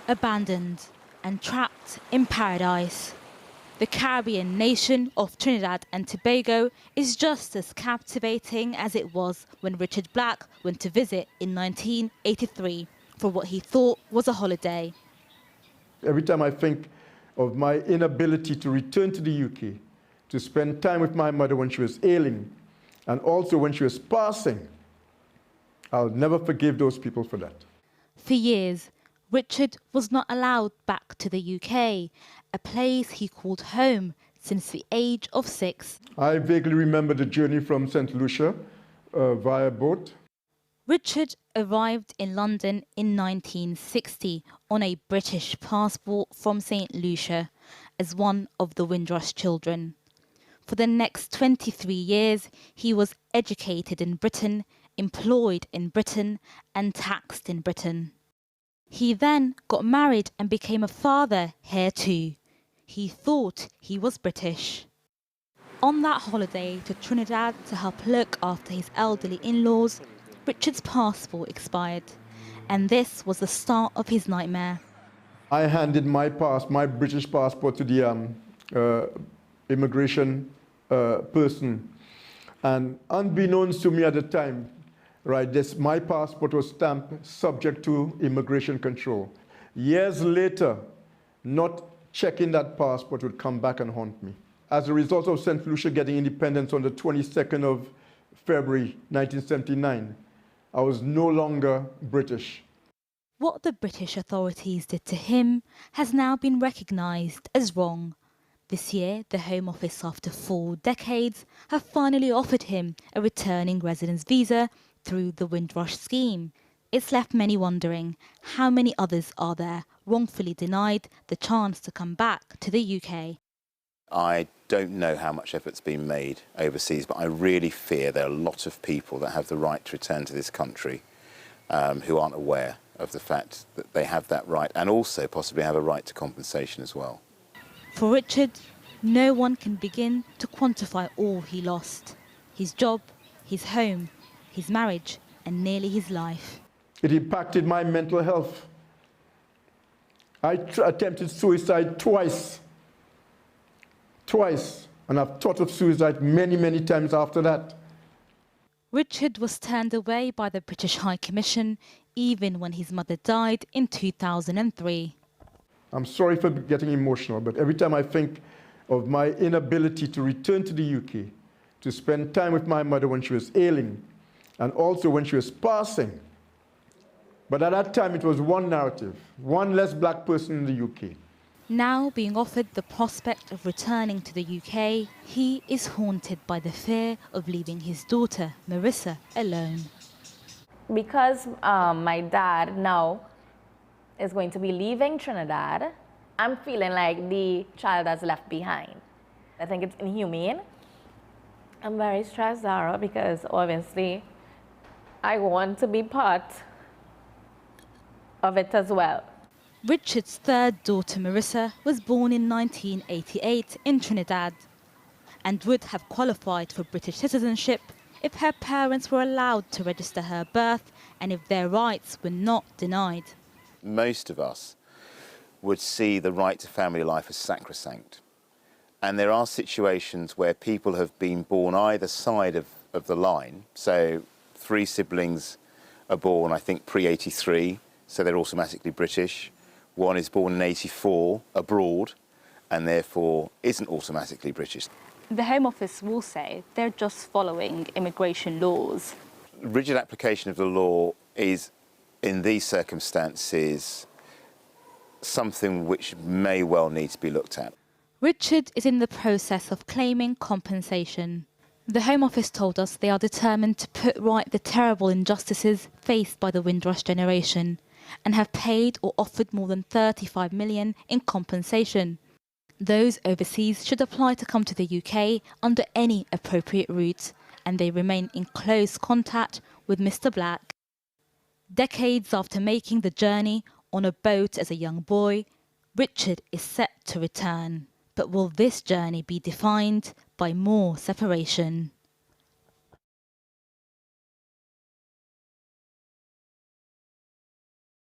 Abandoned and trapped in paradise, the Caribbean nation of Trinidad and Tobago is just as captivating as it was when Richard Black went to visit in 1983 for what he thought was a holiday. Every time I think of my inability to return to the UK, to spend time with my mother when she was ailing, and also when she was passing, I'll never forgive those people for that. For years, Richard was not allowed back to the UK, a place he called home since the age of 6. I vaguely remember the journey from St. Lucia via boat. Richard arrived in London in 1960 on a British passport from St. Lucia as one of the Windrush children. For the next 23 years, he was educated in Britain, employed in Britain, and taxed in Britain. He then got married and became a father here too. He thought he was British. On that holiday to Trinidad to help look after his elderly in-laws, Richard's passport expired, and this was the start of his nightmare. I handed my British passport to the immigration person, and unbeknownst to me at the time, right, my passport was stamped subject to immigration control. Years later, not checking that passport would come back and haunt me. As a result of St. Lucia getting independence on the 22nd of February 1979, I was no longer British. What the British authorities did to him has now been recognised as wrong. This year, the Home Office, after 4 decades, have finally offered him a returning residence visa through the Windrush scheme. It's left many wondering how many others are there wrongfully denied the chance to come back to the UK. I don't know how much effort's been made overseas, but I really fear there are a lot of people that have the right to return to this country who aren't aware of the fact that they have that right, and also possibly have a right to compensation as well. For Richard, no one can begin to quantify all he lost. His job, his home, his marriage, and nearly his life. It impacted my mental health. I attempted suicide twice, and I've thought of suicide many, many times after that. Richard was turned away by the British High Commission even when his mother died in 2003. I'm sorry for getting emotional, but every time I think of my inability to return to the UK, to spend time with my mother when she was ailing, and also when she was passing. But at that time, it was one narrative, one less black person in the UK. Now being offered the prospect of returning to the UK, he is haunted by the fear of leaving his daughter, Marissa, alone. Because my dad now is going to be leaving Trinidad, I'm feeling like the child has left behind. I think it's inhumane. I'm very stressed, Zara, because obviously I want to be part of it as well. Richard's third daughter, Marissa, was born in 1988 in Trinidad and would have qualified for British citizenship if her parents were allowed to register her birth and if their rights were not denied. Most of us would see the right to family life as sacrosanct. And there are situations where people have been born either side of the line. So 3 siblings are born, I think, pre-83, so they're automatically British. One is born in 84 abroad and therefore isn't automatically British. The Home Office will say they're just following immigration laws. Rigid application of the law is, in these circumstances, something which may well need to be looked at. Richard is in the process of claiming compensation. The Home Office told us they are determined to put right the terrible injustices faced by the Windrush generation and have paid or offered more than 35 million in compensation. Those overseas should apply to come to the UK under any appropriate route, and they remain in close contact with Mr. Black. Decades after making the journey on a boat as a young boy, Richard is set to return. But will this journey be defined by more separation?